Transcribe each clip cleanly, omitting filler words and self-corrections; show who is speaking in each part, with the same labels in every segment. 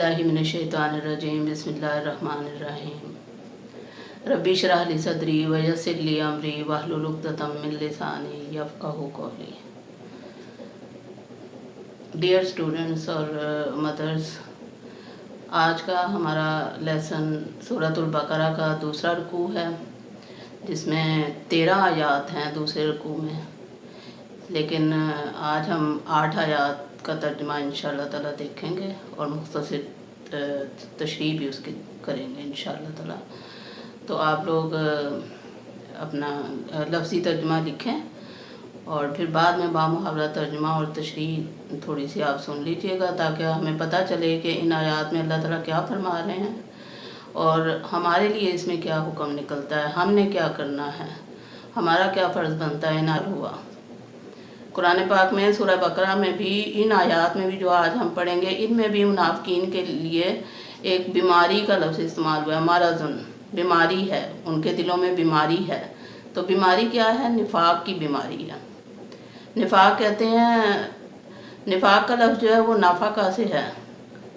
Speaker 1: बिल्लाहि मिनश्शैतानिर्रजीम बिस्मिल्लाहिर्रहमानिर्रहीम रब्बि इश्रह ली सदरी व यस्सिर ली अमरी वहलुल उक़दतम मिन लिसानी यफ़क़हू क़ौली। डियर स्टूडेंट्स और मदर्स, आज का हमारा लेसन सूरतुल बकरा का दूसरा रुकू है, जिसमें 13 आयात हैं दूसरे रुकू में, लेकिन आज हम 8 आयात का तर्जुमा इंशाअल्लाह ताला देखेंगे और मुख्तसर तशरीह भी उसकी करेंगे इंशाअल्लाह ताला। तो आप लोग अपना लफ्ज़ी तर्जुमा लिखें और फिर बाद में बामुहावरा तर्जुमा और तशरीह थोड़ी सी आप सुन लीजिएगा, ताकि हमें पता चले कि इन आयात में अल्लाह ताला क्या फरमा रहे हैं और हमारे लिए इसमें क्या हुक्म निकलता है, हमने क्या करना है, हमारा क्या फ़र्ज़ बनता है। इन हुआ कुरान पाक में सूरह बकरा में भी, इन आयात में भी जो आज हम पढ़ेंगे, इनमें भी मुनाफिकीन के लिए एक बीमारी का लफ्ज़ इस्तेमाल हुआ है। मरज़ुन, बीमारी है, उनके दिलों में बीमारी है। तो बीमारी क्या है? निफाक की बीमारी है। निफाक कहते हैं, निफाक का लफ्ज़ जो है वो नाफाका से है,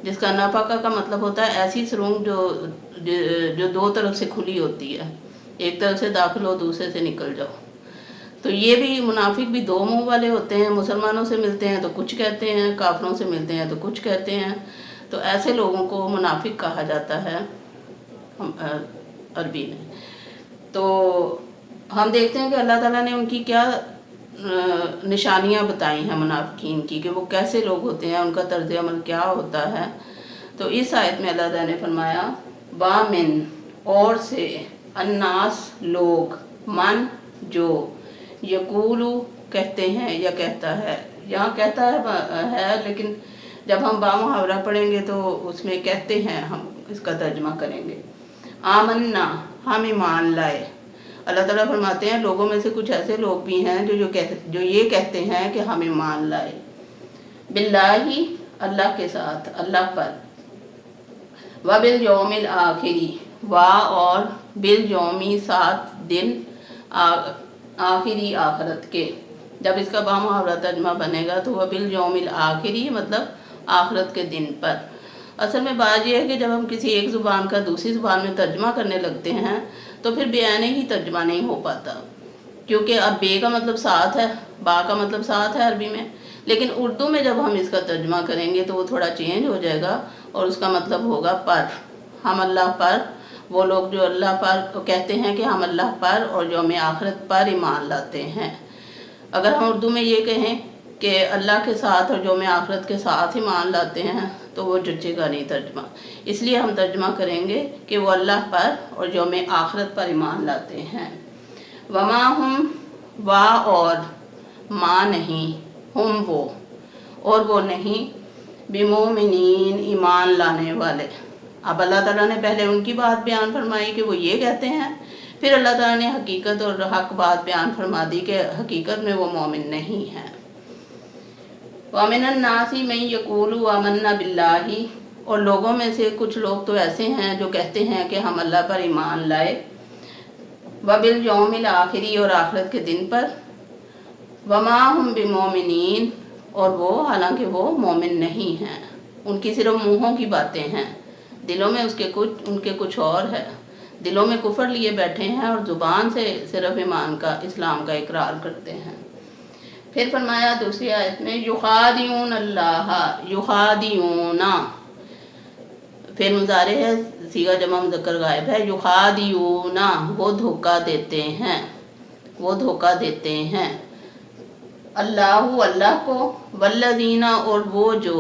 Speaker 1: जिसका नाफाका का मतलब होता है ऐसी सुरंग जो दो तरफ से खुली होती है, एक तरफ से दाखिल हो, दूसरे से निकल जाओ। तो ये भी मुनाफिक भी दो मुंह वाले होते हैं, मुसलमानों से मिलते हैं तो कुछ कहते हैं, काफिरों से मिलते हैं तो कुछ कहते हैं। तो ऐसे लोगों को मुनाफिक कहा जाता है अरबी में। तो हम देखते हैं कि अल्लाह ताला ने उनकी क्या निशानियां बताई हैं मुनाफिकीन की, कि वो कैसे लोग होते हैं, उनका तर्ज अमल क्या होता है। तो इस आयत में अल्लाह ताला ने फरमाया, बामिन, और से, अन्नास, लोग, मन, जो, यकूलू, कहते हैं या कहता है। यहाँ कहता है, लेकिन जब हम बामुहावरा पढ़ेंगे तो उसमें कहते हैं, हम इसका तर्जमा करेंगे। आमन्ना, हम ईमान लाए। अल्लाह ताला फरमाते हैं लोगों में से कुछ ऐसे लोग भी हैं जो ये कहते हैं कि हम ईमान लाए। बिल्लाही, अल्लाह के साथ, अल्लाह पर। व बिल यौमिल आखिरी, वा और बिल यौमी, 7 दिन, आखिरी, आखरत के। जब इसका बामुहावरा तर्जमा बनेगा तो वह बिल यौमिल आखिरी मतलब आखरत के दिन पर। असल में बात यह है कि जब हम किसी एक ज़ुबान का दूसरी ज़ुबान में तर्जमा करने लगते हैं तो फिर बेआने ही तर्जमा नहीं हो पाता, क्योंकि अब बे का मतलब साथ है, बा का मतलब साथ है अरबी में, लेकिन उर्दू में जब हम इसका तर्जमा करेंगे तो वो थोड़ा चेंज हो जाएगा और उसका मतलब होगा पर। हम अल्लाह पर, वो लोग जो अल्लाह पर कहते हैं कि हम अल्लाह पर और यौम आखिरत पर ईमान लाते हैं। अगर हम उर्दू में ये कहें कि अल्लाह के साथ और यौम आखिरत के साथ ईमान लाते हैं तो वो जचेगा नहीं तर्जमा। इसलिए हम तर्जमा करेंगे कि वो अल्लाह पर और यौम आखिरत पर ईमान लाते हैं। वमा हम, वा और, माँ नहीं, हम वो, और वो नहीं, बिमोमिनीन, ईमान लाने वाले। अब अल्लाह ताला ने पहले उनकी बात बयान फरमाई कि वो ये कहते हैं, फिर अल्लाह ताला ने हकीकत और हक बात बयान फरमा दी कि हकीकत में वो मोमिन नहीं है। वमिनन नासी में यकूलु आमन्ना बिल्लाही, और लोगों में से कुछ लोग तो ऐसे हैं जो कहते हैं कि हम अल्लाह पर ईमान लाए। वबिल यौमिल आखिरी, और आखिरत के दिन पर। वमा हम बिमोमिनीन, और वो, हालांकि वो मोमिन नहीं हैं, उनकी सिर्फ मुँहों की बातें हैं, दिलों में उनके कुछ और है। दिलों में कुफर लिए बैठे हैं और ज़ुबान से सिर्फ ईमान का, इस्लाम का इकरार करते हैं। फिर फरमाया दूसरी आयत में, युखादिऊन अल्लाह, युखादिऊना, फिर मुजारे है, सीगा जमा मुज़क्कर गायब है। युखादिऊना, वो धोखा देते हैं, वो धोखा देते हैं। अल्लाहु, अल्लाह को, वल्लज़ीना, और वो जो,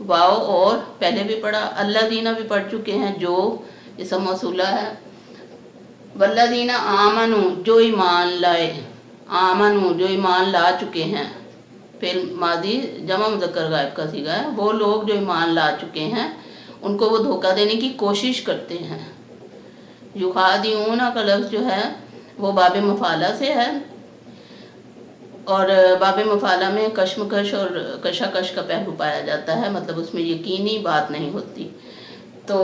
Speaker 1: वाओ और पहले भी पढ़ा, अल्लज़ीना भी पढ़ चुके हैं, जो इसम मौसूला है। वल्लज़ीना आमनु, जो ईमान लाए, आमनु, जो ईमान ला चुके हैं। फिर माजी जमा मुज़क्कर गायब का सीगा है। वो लोग जो ईमान ला चुके हैं उनको वो धोखा देने की कोशिश करते हैं। युखादिऊना का लफ्ज़ जो है वो बाब मफाला से है, और बाब मफाला में कशमकश और कशाकश का पहलू पाया जाता है, मतलब उसमें यकीनी बात नहीं होती। तो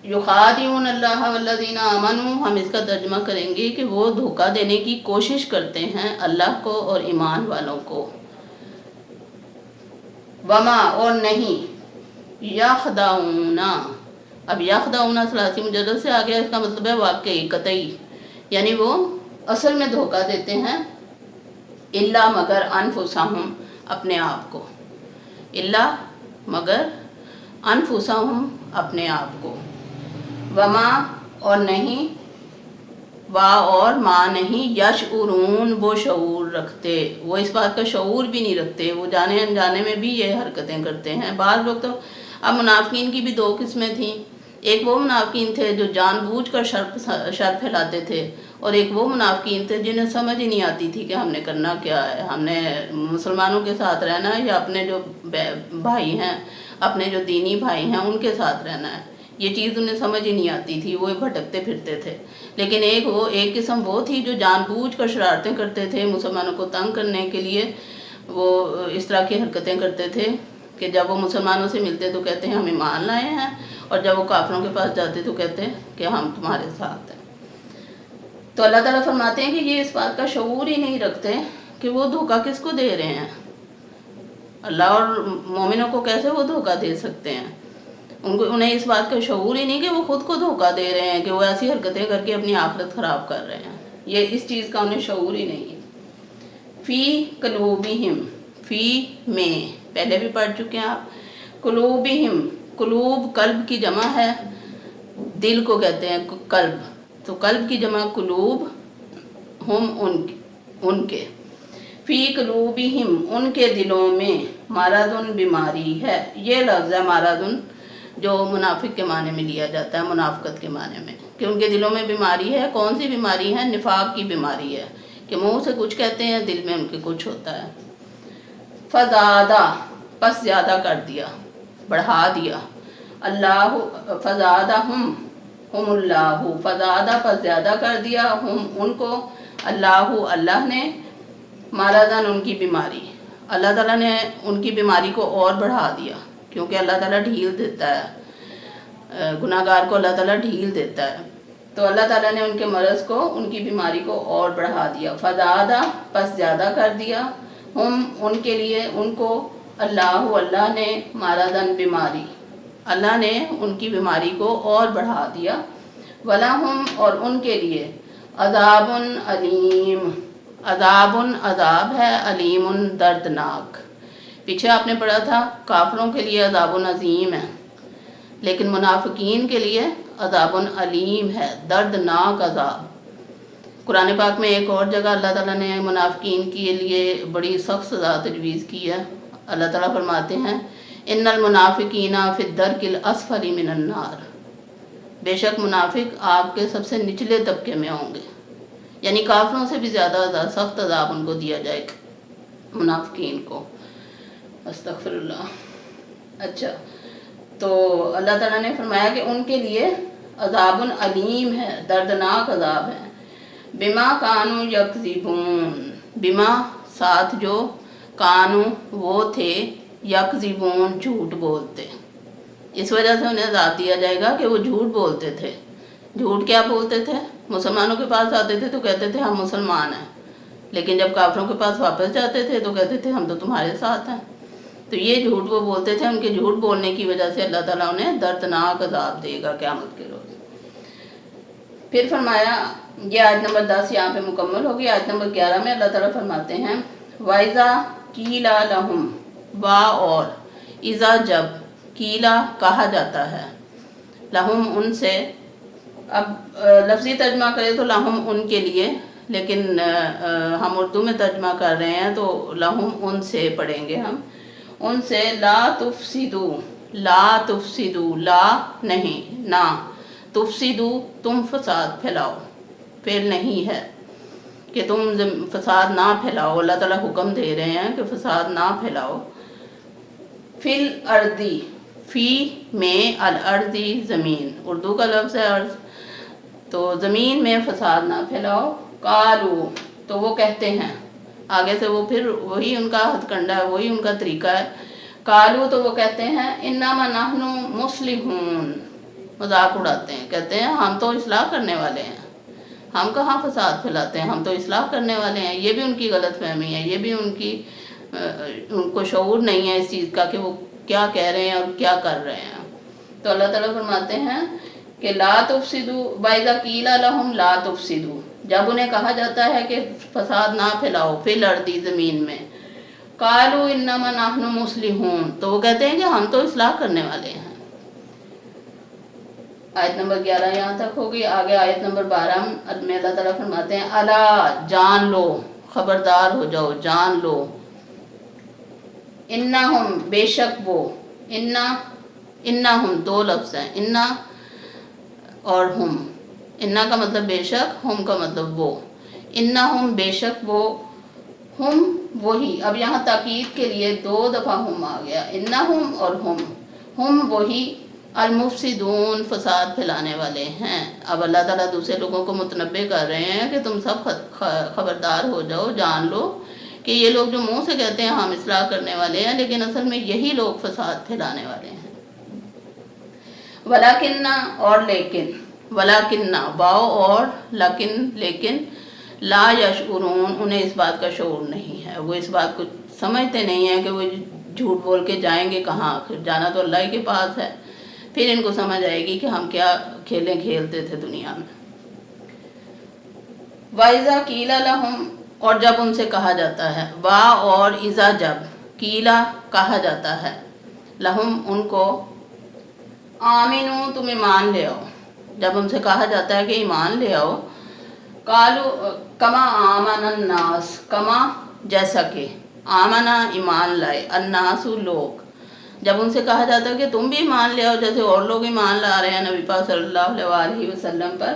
Speaker 1: युखादिऊन अल्लाह वल्लज़ीना आमनू, हम इसका तर्जुमा करेंगे कि वो धोखा देने की कोशिश करते हैं अल्लाह को और ईमान वालों को। वमा, और नहीं, यखदाऊन, अब यखदाऊन सलासी मुजर्रद से आ गया, इसका मतलब है वाकई, कतई, यानी वो असल में धोखा देते हैं। इल्ला मगर अनफुसहुम, अपने आप को, इल्ला मगर अनफुसहुम, अपने आप को, वमा और नहीं, वा और माँ नहीं, यशउरून वो शऊर रखते, वो इस बात का शऊर भी नहीं रखते, वो जाने अनजाने में भी ये हरकतें करते हैं। बाद लोग तो, अब मुनाफिकीन की भी दो किस्में थीं, एक वो मुनाफिकीन थे जो जानबूझकर शर फैलाते थे, और एक वो मुनाफिकीन थे जिन्हें समझ ही नहीं आती थी कि हमने करना क्या है, हमने मुसलमानों के साथ रहना है या अपने जो भाई हैं, अपने जो दीनी भाई हैं उनके साथ रहना है, ये चीज़ उन्हें समझ ही नहीं आती थी, वो भटकते फिरते थे। लेकिन एक किस्म वो थी जो जानबूझकर शरारतें करते थे, मुसलमानों को तंग करने के लिए वो इस तरह की हरकतें करते थे कि जब वो मुसलमानों से मिलते तो कहते हैं हम ईमान लाए हैं, और जब वो काफिरों के पास जाते तो कहते हैं कि हम तुम्हारे साथ हैं। तो अल्लाह ताला फरमाते हैं कि ये इस बात का शऊर ही नहीं रखते कि वो धोखा किसको दे रहे हैं, अल्लाह और मोमिनों को कैसे वो धोखा दे सकते हैं। उन्हें इस बात का शऊर ही नहीं कि वो खुद को धोखा दे रहे हैं, कि वो ऐसी हरकतें करके अपनी आखिरत ख़राब कर रहे हैं, ये इस चीज़ का उन्हें शऊर ही नहीं है। फ़ी क़ुलूबिहिम, फ़ी में पहले भी पढ़ चुके हैं आप, क़ुलूबिहिम, क़ुलूब कल्ब की जमा है, दिल को कहते हैं कल्ब, तो कल्ब की जमा क़ुलूब, हम उनके, फ़ी क़ुलूबिहिम उनके दिलों में, मारादुन बीमारी है, ये लफ्ज़ है मारादुन जो मुनाफिक के माने में लिया जाता है, मुनाफिकत के माने में, कि उनके दिलों में बीमारी है। कौन सी बीमारी है? निफाक की बीमारी है, कि मुंह से कुछ कहते हैं, दिल में उनके कुछ होता है। फ़ज़ादा, पस ज़्यादा कर दिया, बढ़ा दिया, अल्लाह फ़ज़ादा हुमुल्लाहु, फ़ज़ादा पस ज़्यादा कर दिया, हम उनको, अल्लाहु अल्लाह ने, मारादन उनकी बीमारी, अल्लाह ताला ने उनकी बीमारी को और बढ़ा दिया, क्योंकि अल्लाह ताला ढील देता है, गुनाहगार को अल्लाह ताला ढील देता है, तो अल्लाह ताला ने उनके मर्ज़ को, उनकी बीमारी को और बढ़ा दिया। फ़ज़ादा पस ज़्यादा कर दिया, हम उनके लिए, उनको, अल्लाह अल्लाह ने, मारादन बीमारी, अल्लाह ने उनकी बीमारी को और बढ़ा दिया। वलहुम और उनके लिए, अज़ाबुन अलीम, अज़ाबुन अज़ाब है, अलीमुन दर्दनाक। पीछे आपने पढ़ा था काफिरों के लिए अज़ाबुन अज़ीम है, लेकिन मुनाफिकीन के लिए अज़ाबुन अलीम है, दर्दनाक अज़ाब। कुरान पाक में एक और जगह अल्लाह ताला ने मुनाफिकीन के लिए बड़ी सख्त सज़ा तजवीज़ की है। अल्लाह ताला फरमाते हैं, इन्नल मुनाफिकीना फिद्दरकिल अस्फली मिनन नार, बेशक मुनाफिक आग के सबसे निचले तबके में होंगे, यानी काफिरों से भी ज़्यादा सख्त अज़ाब उनको दिया जाएगा मुनाफिकीन को। अस्तग़फिरुल्लाह। अच्छा, तो अल्लाह ताला ने फरमाया कि उनके लिए अज़ाबुन अलीम है, दर्दनाक अज़ाब है। बिमा कानू यकज़िबून, बिमा साथ जो, कानू वो थे, यकज़िबून झूठ बोलते, इस वजह से उन्हें अज़ाब दिया जाएगा कि वो झूठ बोलते थे। झूठ क्या बोलते थे? मुसलमानों के पास आते थे तो कहते थे हम मुसलमान हैं, लेकिन जब काफिरों के पास वापस जाते थे तो कहते थे हम तो तुम्हारे साथ हैं। तो ये झूठ वो बोलते थे, उनके झूठ बोलने की वजह से अल्लाह ताला उन्हें दर्दनाक अज़ाब देगा क़यामत के रोज़। फिर फरमाया, ये आयत नंबर 10 यहाँ पे मुकम्मल होगी। आयत नंबर 11 में अल्लाह ताला फरमाते हैं, वाइज़ा कीला लहुम, वा और, इज़ा जब, कीला कहा जाता है, लहुम उनसे, अब लफ्ज़ी तर्जमा करें तो लहुम उनके लिए, लेकिन हम उर्दू में तर्जमा कर रहे हैं तो लहुम उनसे पढ़ेंगे हम, उनसे, ला तुफसिदू, ला तुफसिदू, ला नहीं, ना, तुफसिदू तुम फसाद फैलाओ, फेल नहीं है कि तुम फसाद ना फैलाओ, अल्लाह ताला हुक्म दे रहे हैं कि फसाद ना फैलाओ। फिल अर्दी, फ़ी में, अल अर्दी ज़मीन, उर्दू का लफ्ज़ है अर्ज़, तो ज़मीन में फसाद ना फैलाओ। कालू, तो वो कहते हैं, आगे से वो फिर वही उनका हथकंडा है, वही उनका तरीका है। कालू, तो वो कहते हैं, इन्नमा नहनु मुस्लिहून, मजाक उड़ाते हैं, कहते हैं हम तो इस्लाह करने वाले हैं, हम कहाँ फसाद फैलाते हैं, हम तो इस्लाह करने वाले हैं। ये भी उनकी गलत फहमी है, ये भी उनको शऊर नहीं है इस चीज़ का कि वो کیا کہہ رہے ہیں اور کیا کر رہے ہیں. تو اللہ تعالیٰ فرماتے ہیں کہ لا تفسدوا وَإِذَا قِيلَ لَهُمْ لَا تُفْسِدُوا، جب انہیں کہا جاتا ہے کہ فساد نہ پھیلاؤ فی الارض زمین میں، قالوا انما نحن مصلحون، تو وہ کہتے ہیں کہ ہم تو اصلاح کرنے والے ہیں. آیت نمبر 11 یہاں تک ہوگی. آگے آیت نمبر 12 میں اللہ تعالیٰ فرماتے ہیں الا، جان لو، خبردار ہو جاؤ، جان لو، انہم، بے شک وہ، انہم دو لفظ ہیں، انا اور ہم. انا کا مطلب بے شک، ہم کا مطلب وہ. انہم بے شک وہ، ہم وہی. اب یہاں تاکید کے لیے 2 دفعہ ہم آ گیا، انہم اور ہم وہی، المفسدون فساد پھیلانے والے ہیں. اب اللہ تعالیٰ دوسرے لوگوں کو متنبہ کر رہے ہیں کہ تم سب خبردار ہو جاؤ، جان لو کہ یہ لوگ جو منہ سے کہتے ہیں ہم اصلاح کرنے والے ہیں، لیکن اصل میں یہی لوگ فساد پھیلانے والے ہیں. ولیکن اور لیکن، ولیکن واو اور لیکن لا یشعرون، انہیں اس بات کا شعور نہیں ہے، وہ اس بات کو سمجھتے نہیں ہیں کہ وہ جھوٹ بول کے جائیں گے کہاں، آخر جانا تو اللہ ہی کے پاس ہے. پھر ان کو سمجھ آئے گی کہ ہم کیا کھیلیں کھیلتے تھے دنیا میں. وَإِذَا قِيلَ لَهُمْ، اور جب ان سے کہا جاتا ہے، وا اور اذا جب، قیلا کہا جاتا ہے، لہم ان کو، آمنو تم ایمان لے آؤ، جب ان سے کہا جاتا ہے کہ ایمان لے آؤ، قالو کما آمن الناس، کما جیسا کہ، آمنا ایمان لائے، الناس لوگ، جب ان سے کہا جاتا ہے کہ تم بھی ایمان لے آؤ جیسے اور لوگ ایمان لا رہے ہیں نبی پاک صلی اللہ علیہ وسلم پر،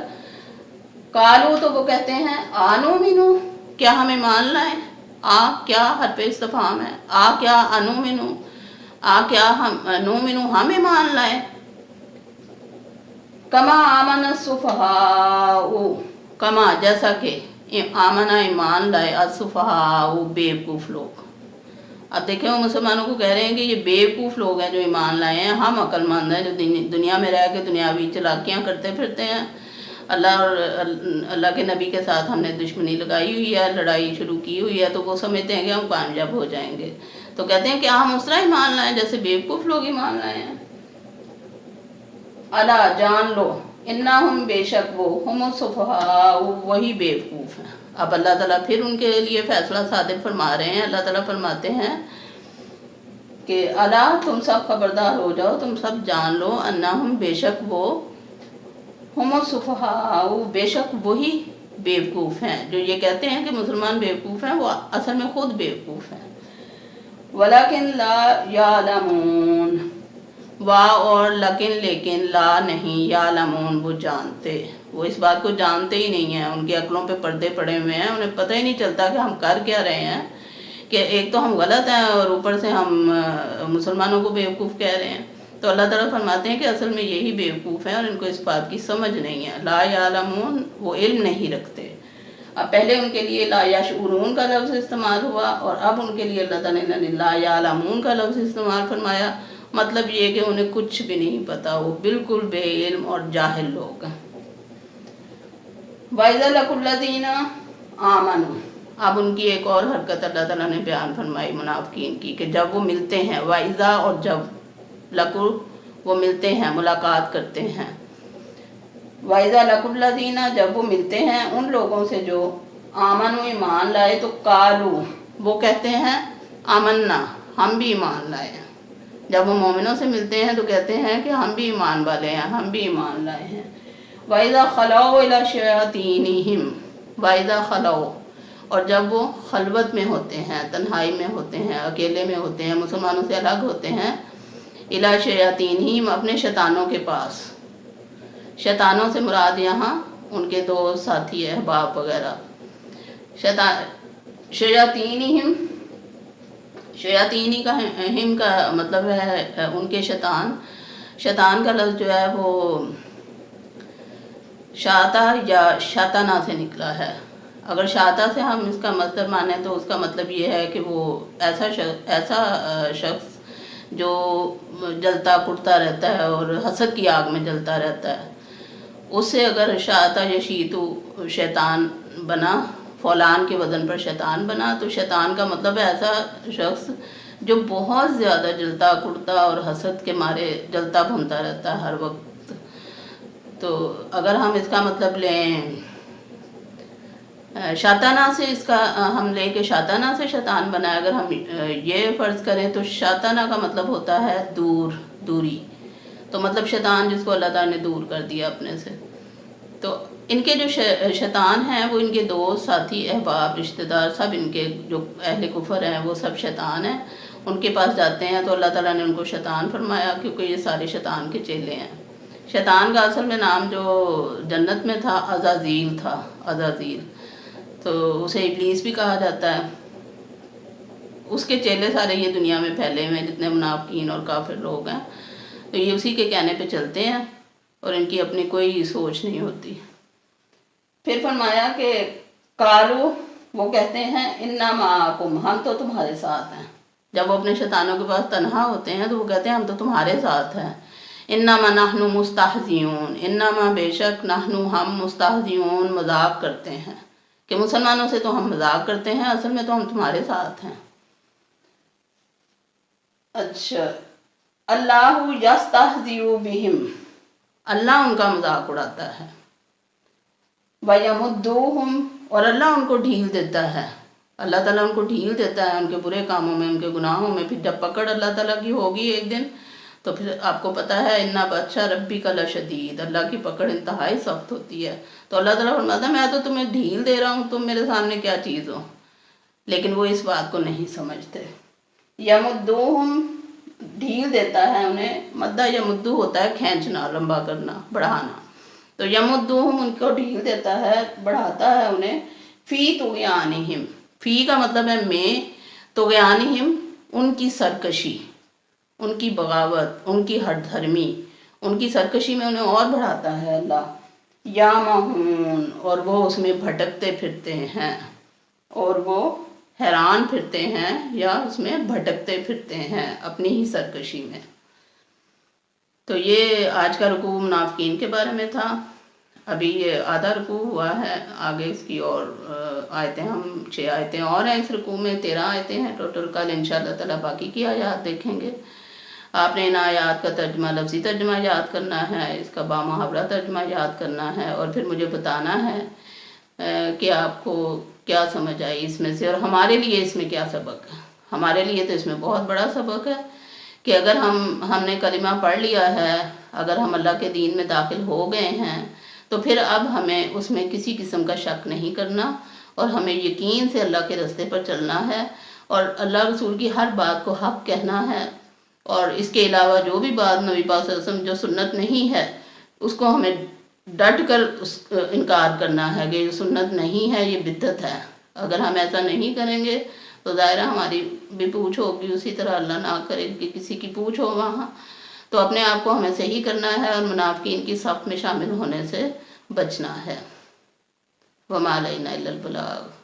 Speaker 1: قالو تو وہ کہتے ہیں، آنو منو، کیا ہم ایمان لائیں، آ کیا حرف استفہام ہے، آ کیا انو منو، آ کیا ہم نو منو ہم ایمان لائیں. کما آمن السفہاء، کما جیسا کہ، آمنا ایمان لائے، السفہاء بیوقوف لوگ. اب دیکھیں وہ مسلمانوں کو کہہ رہے ہیں کہ یہ بیوقوف لوگ ہیں جو ایمان لائے ہیں، ہم عقل مند ہیں جو دنیا میں رہ کے دنیاوی چلاکیاں کرتے پھرتے ہیں. اللہ اور اللہ کے نبی کے ساتھ ہم نے دشمنی لگائی ہوئی ہے، لڑائی شروع کی ہوئی ہے، تو وہ سمجھتے ہیں کہ ہم کامیاب ہو جائیں گے. تو کہتے ہیں کہ ہم اس طرح ایمان لائیں جیسے بیوقوف لوگ ایمان لائے ہیں. الا جان لو، انہم بے شک وہ، ہم السفہاء وہی بیوقوف ہیں. اب اللہ تعالیٰ پھر ان کے لیے فیصلہ صادر فرما رہے ہیں. اللہ تعالیٰ فرماتے ہیں کہ الا تم سب خبردار ہو جاؤ، تم سب جان لو، انہم بے شک وہ، ہم السفہاء بے شک وہی بیوقوف ہیں جو یہ کہتے ہیں کہ مسلمان بیوقوف ہیں، وہ اصل میں خود بیوقوف ہیں. ولیکن لا یعلمون، وا اور لیکن لا نہیں، یعلمون وہ جانتے، وہ اس بات کو جانتے ہی نہیں ہیں، ان کی عقلوں پہ پردے پڑے ہوئے ہیں، انہیں پتہ ہی نہیں چلتا کہ ہم کر کیا رہے ہیں، کہ ایک تو ہم غلط ہیں اور اوپر سے ہم مسلمانوں کو بیوقوف کہہ رہے ہیں. تو اللہ تعالیٰ فرماتے ہیں کہ اصل میں یہی بیوقوف ہیں اور ان کو اس بات کی سمجھ نہیں ہے. لا یعلمون، وہ علم نہیں رکھتے. اب پہلے ان کے لیے لا یشعرون کا لفظ استعمال ہوا اور اب ان کے لیے اللہ تعالیٰ نے لا یعلمون کا لفظ استعمال فرمایا. مطلب یہ کہ انہیں کچھ بھی نہیں پتا، وہ بالکل بے علم اور جاہل لوگ ہیں. وَإِذَا لَقُوا الَّذِينَ آمَنُوا، اب ان کی ایک اور حرکت اللہ تعالیٰ نے بیان فرمائی منافقین کی، کہ جب وہ ملتے ہیں، وَإِذَا اور جب، لقوا وہ ملتے ہیں، ملاقات کرتے ہیں، وَإِذَا لَقُوا الَّذِينَ جب وہ ملتے ہیں ان لوگوں سے جو آمنوا ایمان لائے، تو قالوا وہ کہتے ہیں، آمنا ہم بھی ایمان لائے ہیں. جب وہ مومنوں سے ملتے ہیں تو کہتے ہیں کہ ہم بھی ایمان والے ہیں، ہم بھی ایمان لائے ہیں. وَإِذَا خَلَوْا إِلَىٰ شَيَاطِینِهِمْ، وَإِذَا خَلَوْا اور جب وہ خلوت میں ہوتے ہیں، تنہائی میں ہوتے ہیں، اکیلے میں ہوتے ہیں، مسلمانوں سے الگ ہوتے ہیں، إِلَىٰ شَيَاطِینِهِمْ اپنے شیطانوں کے پاس. شیطانوں سے مراد یہاں ان کے دوست ساتھی احباب وغیرہ. شیاطینہم، شیاطینی کا ہم کا مطلب ہے ان کے شیطان. شیطان کا لفظ جو ہے وہ شاطا یا شاطانہ سے نکلا ہے. اگر شاطا سے ہم اس کا مصدر مانیں تو اس کا مطلب یہ ہے کہ وہ ایسا شخص جو جلتا کٹتا رہتا ہے اور حسد کی آگ میں جلتا رہتا ہے. اس سے اگر شاطا یا شیتو شیطان بنا، فولان کے وزن پر شیطان بنا، تو شیطان کا مطلب ہے ایسا شخص جو بہت زیادہ جلتا کڑتا اور حسد کے مارے جلتا بھنتا رہتا ہے ہر وقت. تو اگر ہم اس کا مطلب لیں شاطانہ سے، اس کا ہم لے کے شاطانہ سے شیطان بنا، اگر ہم یہ فرض کریں تو شاطانہ کا مطلب ہوتا ہے دوری. تو مطلب شیطان جس کو اللہ تعالیٰ نے دور کر دیا اپنے سے. تو ان کے جو شیطان ہیں وہ ان کے دوست، ساتھی، احباب، رشتہ دار، سب ان کے جو اہل کفر ہیں وہ سب شیطان ہیں. ان کے پاس جاتے ہیں تو اللہ تعالیٰ نے ان کو شیطان فرمایا، کیونکہ یہ سارے شیطان کے چیلے ہیں. شیطان کا اصل میں نام جو جنت میں تھا عزازیل تھا، عزازیل. تو اسے ابلیس بھی کہا جاتا ہے. اس کے چیلے سارے یہ دنیا میں پھیلے ہوئے ہیں، جتنے منافقین اور کافر لوگ ہیں. تو یہ اسی کے کہنے پہ چلتے ہیں اور ان کی اپنی کوئی سوچ نہیں ہوتی. پھر فرمایا کہ قالو، وہ کہتے ہیں انا معکم، ہم تو تمہارے ساتھ ہیں. جب وہ اپنے شیطانوں کے پاس تنہا ہوتے ہیں تو وہ کہتے ہیں ہم تو تمہارے ساتھ ہیں. انما نحن مستہزئون، انما بے شک نحن ہم مستہزئون مذاق کرتے ہیں، کہ مسلمانوں سے تو ہم مذاق کرتے ہیں، اصل میں تو ہم تمہارے ساتھ ہیں. اچھا، اللہ یستہزئ بہم، اللہ ان کا مذاق اڑاتا ہے. وَيَمُدُّوهُمْ، اور اللہ ان کو ڈھیل دیتا ہے. اللہ تعالیٰ ان کو ڈھیل دیتا ہے ان کے برے کاموں میں، ان کے گناہوں میں. پھر جب پکڑ اللہ تعالیٰ کی ہوگی ایک دن تو پھر آپ کو پتہ ہے اِنَّ بَطْشَ رَبِّكَ لَشَدِيدٌ، اللہ کی پکڑ انتہائی سخت ہوتی ہے. تو اللہ تعالیٰ فرماتا ہے میں تو تمہیں ڈھیل دے رہا ہوں، تم میرے سامنے کیا چیز ہو. لیکن وہ اس بات کو نہیں سمجھتے. یمدوہم، ڈھیل دیتا ہے انہیں. مدہ یمدو ہوتا ہے کھینچنا، لمبا کرنا، بڑھانا. تو یمدوہم ان کو ڈھیل دیتا ہے، بڑھاتا ہے انہیں. فی طغیانہم، فی کا مطلب ہے میں، طغیانہم ان کی سرکشی، ان کی بغاوت، ان کی ہٹ دھرمی، ان کی سرکشی میں انہیں اور بڑھاتا ہے اللہ. یامہون، اور وہ اس میں بھٹکتے پھرتے ہیں، اور وہ حیران پھرتے ہیں یا اس میں بھٹکتے پھرتے ہیں اپنی ہی سرکشی میں. تو یہ آج کا رکوع منافقین کے بارے میں تھا. ابھی یہ آدھا رکوع ہوا ہے، آگے اس کی اور آیتیں، ہم 6 آیتیں اور ہیں اس رکوع میں، 13 آیتیں ہیں ٹوٹل. کل انشاءاللہ تعالیٰ باقی کی آیات دیکھیں گے. آپ نے ان آیات کا ترجمہ، لفظی ترجمہ یاد کرنا ہے، اس کا بامحاورہ ترجمہ یاد کرنا ہے، اور پھر مجھے بتانا ہے کہ آپ کو کیا سمجھ آئی اس میں سے، اور ہمارے لیے اس میں کیا سبق ہے. ہمارے لیے تو اس میں بہت بڑا سبق ہے کہ اگر ہم نے کلمہ پڑھ لیا ہے، اگر ہم اللہ کے دین میں داخل ہو گئے ہیں تو پھر اب ہمیں اس میں کسی قسم کا شک نہیں کرنا، اور ہمیں یقین سے اللہ کے راستے پر چلنا ہے، اور اللہ رسول کی ہر بات کو حق کہنا ہے. اور اس کے علاوہ جو بھی بات نبی پاک صلی اللہ علیہ وسلم جو سنت نہیں ہے اس کو ہمیں ڈٹ کر انکار کرنا ہے کہ یہ سنت نہیں ہے، یہ بدعت ہے. اگر ہم ایسا نہیں کریں گے تو ظاہرہ ہماری بھی پوچھ ہوگی، اسی طرح اللہ نہ کرے کہ کسی کی پوچھ ہو وہاں. تو اپنے آپ کو ہمیں صحیح کرنا ہے اور منافقین کی صف میں شامل ہونے سے بچنا ہے. وَمَا عَلَيْنَا إِلَّا الْبَلَاغُ.